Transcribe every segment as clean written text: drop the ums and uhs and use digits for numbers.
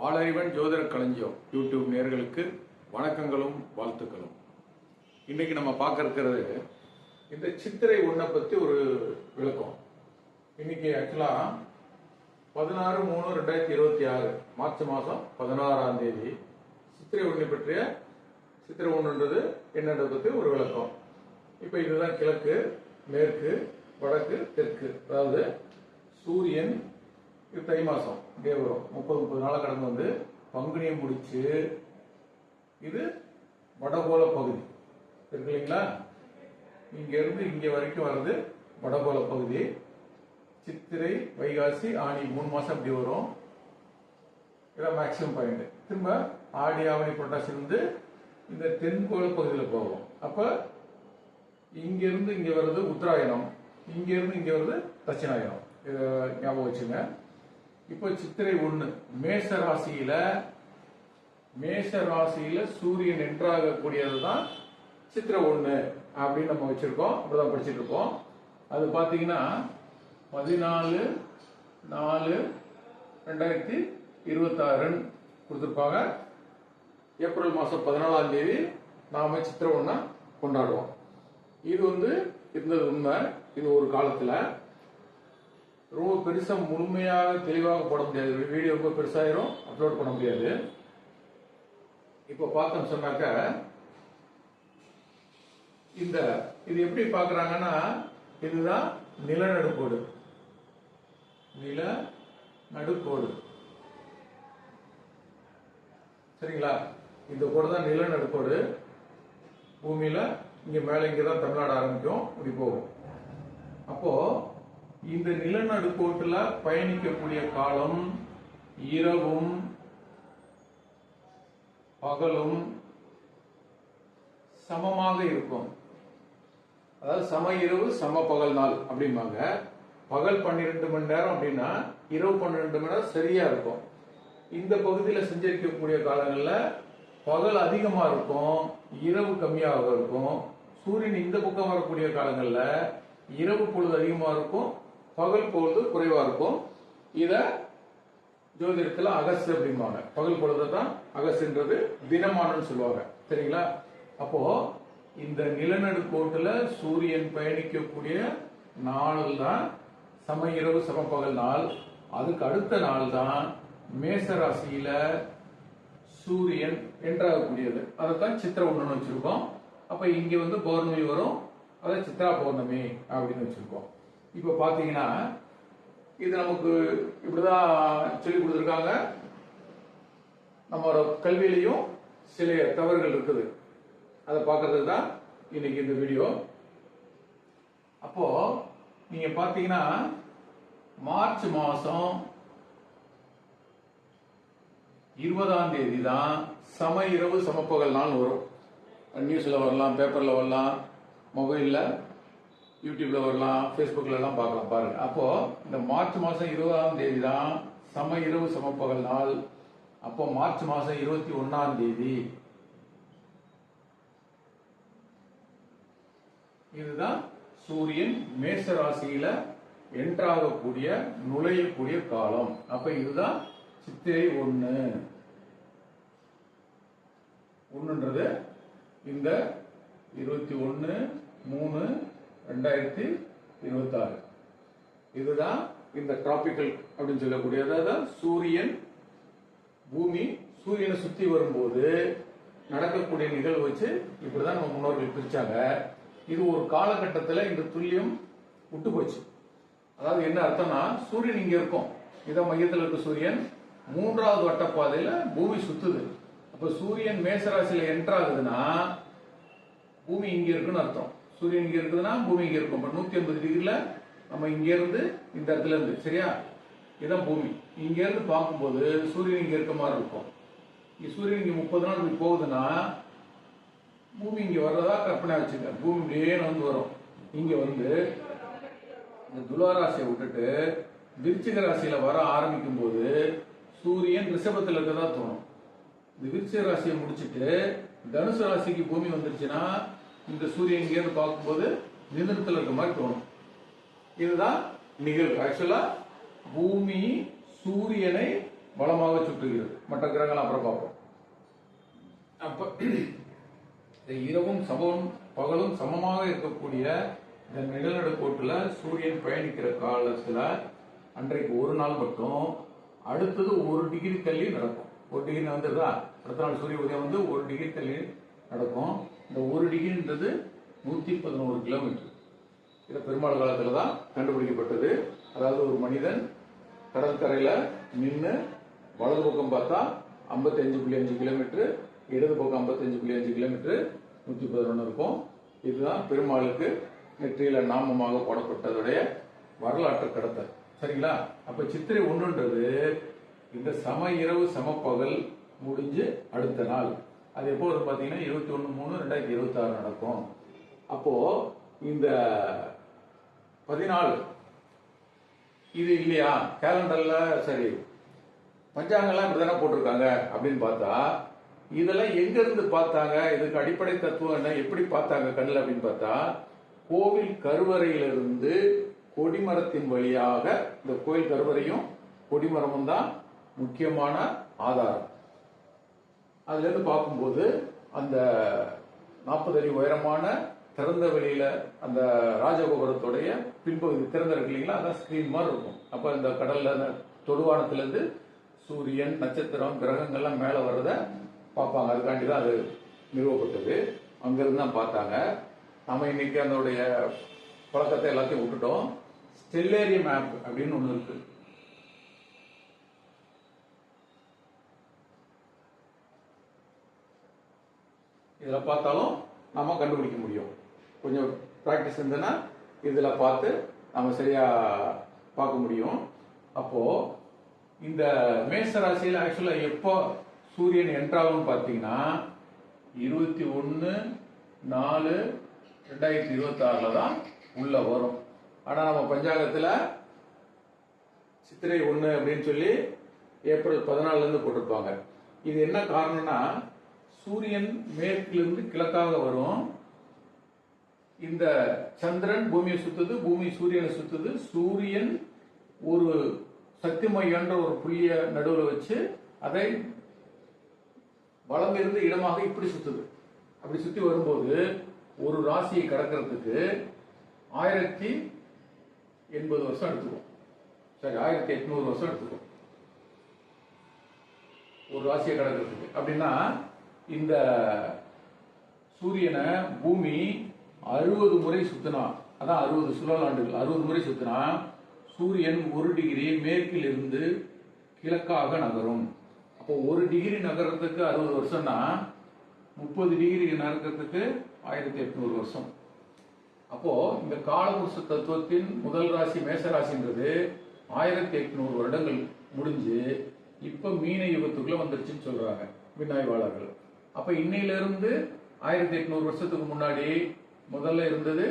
வாளறிவன் ஜோதிட களஞ்சியம் யூடியூப் நேயர்களுக்கு வணக்கங்களும் வாழ்த்துக்களும். இன்னைக்கு நம்ம பார்க்க இருக்கிறது இந்த சித்திரை ஒன்றை பற்றி ஒரு விளக்கம். இன்னைக்கு ஆக்சுவலா 16/3/2026 மார்ச் மாதம் 16ஆம் தேதி சித்திரை ஒன்றை பற்றிய சித்திரை ஒன்றுன்றது என்னன்றது பற்றி ஒரு விளக்கம். இப்போ இதுதான் கிழக்கு, மேற்கு, வடக்கு, தெற்கு. அதாவது சூரியன் இது தை மாதம் இங்கே வரும். 30 நாளாக கடந்து வந்து பங்குனியை முடிச்சு இது வடகோள பகுதி இருக்கு இல்லைங்களா? இங்கேருந்து இங்கே வரைக்கும் வர்றது வடகோள பகுதி. சித்திரை, வைகாசி, ஆணி 3 மாதம் அப்படி வரும். இதான் மேக்சிமம் பாயிண்ட். திரும்ப ஆடி, ஆவணி, புரட்டாசி வந்து இந்த தென்கோள பகுதியில் போகும். அப்போ இங்கேருந்து இங்கே வர்றது உத்தராயணம், இங்கேருந்து இங்கே வருது தட்சிணாயனம். இதை ஞாபகம் வச்சுங்க. இப்போ சித்திரை 1 மேஷ ராசியில சூரியன் என்றாகக்கூடியது தான் சித்திரை 1 அப்படின்னு நம்ம வச்சிருக்கோம். அப்படிதான் படிச்சுட்டு இருக்கோம். அது பார்த்தீங்கன்னா 14/4/2026 கொடுத்துருப்பாங்க. ஏப்ரல் மாதம் 14ஆம் தேதி நாம சித்திரை 1 கொண்டாடுவோம். இது வந்து இருந்தது உண்மை. இது ஒரு காலத்துல ரொம்ப பெருசா முழுமையாக தெளிவாக போட முடியாது. வீடியோ ரொம்ப பெருசாயிரும், அப்லோட் பண்ண முடியாது. இப்ப பார்த்தோம் சொன்னாக்க இது எப்படி பாக்குறாங்கன்னா, இதுதான் நிலநடுக்கோடு. நிலநடுக்கோடு சரிங்களா? இந்த கோடு தான் நிலநடுக்கோடு. பூமியில இங்க மேல இங்கதான் தமிழ்நாடு ஆரம்பிக்கும், இப்படி போகும். அப்போ இந்த நிலநடுக்கோட்டுல பயணிக்கக்கூடிய காலம் இரவும் பகலும் சமமாக இருக்கும். அதாவது சம இரவு சம பகல் நாள் அப்படிம்பாங்க. பகல் 12 மணி நேரம் அப்படின்னா இரவு 12 மணி நேரம் சரியா இருக்கும். இந்த பகுதியில் சஞ்சரிக்கக்கூடிய காலங்களில் பகல் அதிகமா இருக்கும், இரவு கம்மியாக இருக்கும். சூரியன் இந்த பக்கம் வரக்கூடிய காலங்களில் இரவு பொழுது அதிகமா இருக்கும், பகல் பொழுது குறைவா இருக்கும். இத ஜோதிடத்துல அகசு அப்படிம்பாங்க. பகல் பொழுது தான் அகசுன்றது தினமானன்னு சொல்லுவாங்க. சரிங்களா? அப்போ இந்த நிலநடுக்கோட்டுல சூரியன் பயணிக்கக்கூடிய நாள் தான் சம இரவு சம பகல் நாள். அதுக்கு அடுத்த நாள் தான் மேச ராசியில சூரியன் என்றாகக்கூடியது. அதைத்தான் சித்திரை 1 வச்சிருக்கோம். அப்ப இங்க வந்து பௌர்ணமி வரும், அதை சித்ரா பௌர்ணமி அப்படின்னு வச்சிருக்கோம். இப்ப பாத்தீங்கன்னா இது நமக்கு இப்படிதான் சொல்லி கொடுத்துருக்காங்க. நம்மளோட கல்வியிலையும் சில தவறுகள் இருக்குது. அதை பார்க்கறதுக்கு தான் இன்னைக்கு இந்த வீடியோ. அப்போ நீங்க பாத்தீங்கன்னா மார்ச் மாசம் 20ஆம் தேதி தான் சம இரவு சமப்பகல் நாள் வரும். நியூஸ்ல வரலாம், பேப்பர்ல வரலாம், மொபைல்ல யூடியூப்ல வரலாம், ஃபேஸ்புக்ல எல்லாம் பார்க்கலாம். பாருங்க. அப்போ இந்த மார்ச் மாசம் 20ஆம் தேதி தான் சம இரவு சமப்பகல் நாள். அப்போ மார்ச் மாசம் 21ஆம் தேதி இதுதான் சூரியன் மேச ராசியில என்ட்ராகக்கூடிய நுழையக்கூடிய காலம். அப்ப இதுதான் சித்திரை 1ன்றது இந்த 21/3/2026 இதுதான் இந்த டிராபிக்கல் அப்படின்னு சொல்லக்கூடிய. அதாவது சூரியன் சூரியனை சுத்தி வரும்போது நடக்கக்கூடிய நிகழ்வு வச்சு இப்படிதான் நம்ம முன்னோர்கள் பிரிச்சாங்க. இது ஒரு காலகட்டத்தில் இந்த துல்லியம் விட்டு போச்சு. அதாவது என்ன அர்த்தம்னா, சூரியன் இங்க இருக்கும், இதான் மையத்தில் இருக்க சூரியன். 3வது வட்டப்பாதையில பூமி சுத்துது. அப்ப சூரியன் மேசராசியில என்ட்ராகுதுன்னா பூமி இங்க இருக்குன்னு அர்த்தம். சூரியன் இங்க இருக்குதுன்னா பூமி இங்க இருக்கும். 180 டிகிரில நம்ம இங்க இருந்து இந்த இடத்துல இருந்து, சரியா? இதான் பூமி. இங்க இருந்து பார்க்கும்போது சூரியன் இங்க இருக்க மாதிரி இருக்கும். சூரியன் இங்க 30 நாள் இப்படி போகுதுன்னா பூமி இங்க வர்றதா கற்பனை வச்சுங்க. பூமி இப்படியே வந்து வரும். இங்க வந்து இந்த துளாராசியை விட்டுட்டு விருச்சிக ராசியில வர ஆரம்பிக்கும் போது சூரியன் ரிஷபத்தில் இருக்கதா தோணும். இந்த விருச்சிக ராசியை முடிச்சுட்டு தனுசு ராசிக்கு பூமி வந்துருச்சுன்னா இந்த சூரியன் இங்க இருந்து பார்க்கும்போது நிமிடத்தில் இருக்க மாதிரி தோணும். இதுதான் நிகழ்வு. ஆக்சுவலா பூமி சூரியனை வளமாக சுற்றுகிறது. மற்ற கிரகங்கள் அப்புறம் பார்ப்போம். அப்ப இரவும் பகலும் சமமாக இருக்கக்கூடிய இந்த நிலநடுக்கோட்டுல சூரியன் பயணிக்கிற காலத்துல அன்றைக்கு ஒரு நாள் மட்டும் அடுத்தது 1 டிகிரி தள்ளி நடக்கும். 1 டிகிரி வந்துடுதா, அடுத்த நாள் சூரிய உதயம் வந்து 1 டிகிரி தள்ளி நடக்கும். இந்த 1 டிகிரின்றது 111 கிலோமீட்டர். இது பெருமாள் காலத்துல தான் கண்டுபிடிக்கப்பட்டது. அதாவது ஒரு மனிதன் கடற்கரையில நின்று வலது பக்கம் பார்த்தா 55.5 கிலோமீட்டர், இடது பக்கம் 55.5 கிலோமீட்டர், 111 இருக்கும். இதுதான் பெருமாளுக்கு நெற்றியில நாமமாக போடப்பட்டதுடைய வரலாற்று கடத்தல். சரிங்களா? அப்ப சித்திரை 1ன்றது இந்த சம இரவு சம பகல் முடிஞ்சு அடுத்த நாள். அது எப்போ வரும் பாத்தீங்கன்னா 21/3/2026 நடக்கும். அப்போ இந்த 14 இது இல்லையா கேலண்டர்ல, சரி பஞ்சாங்கெல்லாம் இப்படிதானே போட்டிருக்காங்க அப்படின்னு பார்த்தா, இதெல்லாம் எங்க இருந்து பார்த்தாங்க, இதுக்கு அடிப்படை தத்துவம் என்ன, எப்படி பார்த்தாங்க கண்ணில் அப்படின்னு பார்த்தா, கோவில் கருவறையிலிருந்து கொடிமரத்தின் வழியாக, இந்த கோயில் கருவறையும் கொடிமரமும் தான் முக்கியமான ஆதாரம். அதுல இருந்து பார்க்கும்போது அந்த 40 அடி உயரமான திறந்த வெளியில அந்த ராஜகோபுரத்துடைய பின்பகுதி திறந்த இருக்கு இல்லைங்களா, அதான் ஸ்கிரீன் மாதிரி இருக்கும். அப்ப இந்த கடல்ல தொடுவானத்துல இருந்து சூரியன், நட்சத்திரம், கிரகங்கள்லாம் மேல வர்றத பார்ப்பாங்க. அதுக்காண்டி தான் அது நிறுவப்பட்டது. அங்கிருந்து தான் பார்த்தாங்க. நம்ம இன்னைக்கு அதனுடைய பழக்கத்தை எல்லாத்தையும் விட்டுட்டோம். ஸ்டெல்லேரியம் மேப் அப்படின்னு ஒண்ணு இருக்கு. இதுல பார்த்தாலும் நாம கண்டுபிடிக்க முடியும். கொஞ்சம் பிராக்டிஸ் இருந்ததுன்னா இதுல பார்த்து நம்ம சரியா பார்க்க முடியும். அப்போ இந்த மேச ராசியில ஆக்சுவலா எப்போ சூரியன் என்ட்ராகும் பார்த்தீங்கன்னா 21/4/2026 தான் உள்ள வரும். ஆனா நம்ம பஞ்சாங்கத்துல சித்திரை 1 அப்படின்னு சொல்லி ஏப்ரல் 14 இருந்து போட்டிருப்பாங்க. இது என்ன காரணம்னா, சூரியன் மேற்கிலிருந்து கிழக்காக வரும். இந்த சந்திரன் பூமியை சுத்துது, பூமி சூரியனை சுத்துது. சூரியன் ஒரு சக்தி மையன்ற ஒரு புள்ளிய நடுவில் வச்சு அதை வலம் இருந்து இடமாக இப்படி சுத்துது. அப்படி சுத்தி வரும்போது ஒரு ராசியை கடக்கிறதுக்கு 1080 வருஷம் எடுத்துக்கும். சரி, 1800 வருஷம் எடுத்துக்கும் ஒரு ராசியை கடக்கிறதுக்கு. அப்படின்னா இந்த சூரியனை பூமி 60 முறை சுத்தினா, அதான் 60 சுழலாண்டுகள், 60 முறை சுத்தினா சூரியன் 1 டிகிரி மேற்கில் இருந்து கிழக்காக நகரும். அப்போ 1 டிகிரி நகரத்துக்கு 60 வருஷம்னா 30 டிகிரி நகரத்துக்கு 1800 வருஷம். அப்போ இந்த காலபுருஷ தத்துவத்தின் முதல் ராசி மேச ராசின்றது 1800 வருடங்கள் முடிஞ்சு இப்ப மீன யுகத்துக்குள்ள வந்துருச்சுன்னு சொல்றாங்க விண்ணாய்வாளர்கள். அப்ப இன்னையில இருந்து 1800 வருஷத்துக்கு முன்னாடி முதல்ல இருந்தது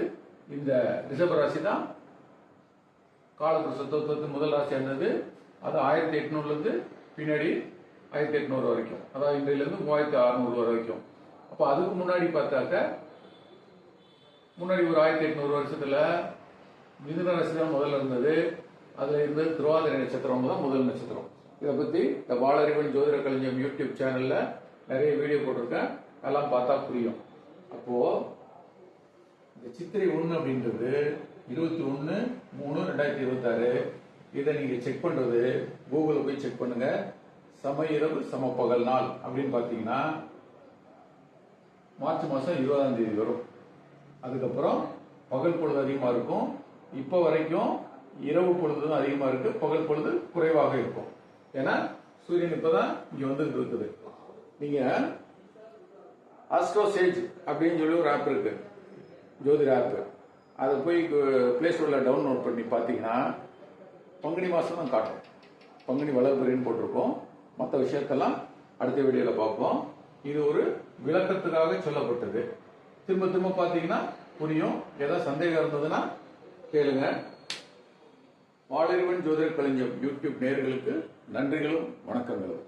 இந்த ரிஷப ராசி தான் காலபுருஷ தத்துவத்தின் முதல் ராசி இருந்தது. அது 1800 இருந்து பின்னாடி 1800 வரைக்கும், அதாவது இன்றையில இருந்து 3600 வரைக்கும். அப்ப அதுக்கு முன்னாடி பார்த்தாக்க முன்னாடி ஒரு 1800 வருஷத்துல மிதுன ராசி தான் முதல்ல இருந்தது. அதுல இருந்து திருவாதிரை நட்சத்திரம் தான் முதல் நட்சத்திரம். இதை பத்தி இந்த வாளறிவன் ஜோதிட கலைஞம் யூடியூப் சேனல்ல நிறைய வீடியோ போட்டிருக்கேன், எல்லாம் பார்த்தா புரியும். அப்போ இந்த சித்திரை 1 அப்படின்றது 21/3/2026. இதை நீங்க செக் பண்றது கூகுள்ல போய் செக் பண்ணுங்க. சம இரவு சம பகல் நாள் அப்படின்னு பாத்தீங்கன்னா மார்ச் மாசம் 20ஆம் தேதி வரும். அதுக்கப்புறம் பகல் பொழுது அதிகமா இருக்கும். இப்ப வரைக்கும் இரவு பொழுது அதிகமா இருக்கு, பகல் பொழுது குறைவாக இருக்கும். ஏன்னா சூரியன் இப்பதான் இங்க வந்து இருக்குது. நீங்க ஆஸ்ட்ரோசேஜ் அப்படின்னு சொல்லி ஒரு ஆப் இருக்கு, ஜோதிட ஆப். அதை போய் பிளே ஸ்டோர்ல டவுன்லோட் பண்ணி பார்த்தீங்கன்னா பங்குனி மாசம் தான் காட்டும். பங்குனி வளர்பிறைன்னு போட்டிருக்கோம். மற்ற விஷயத்தெல்லாம் அடுத்த வீடியோல பார்ப்போம். இது ஒரு விளக்கத்துக்காக சொல்லப்பட்டது. திரும்ப திரும்ப பார்த்தீங்கன்னா புரியும். ஏதாவது சந்தேகம் இருந்ததுன்னா கேளுங்க. வாளறிவன் ஜோதிட கலைஞம் யூடியூப் நேயர்களுக்கு நன்றிகளும் வணக்கங்களும்.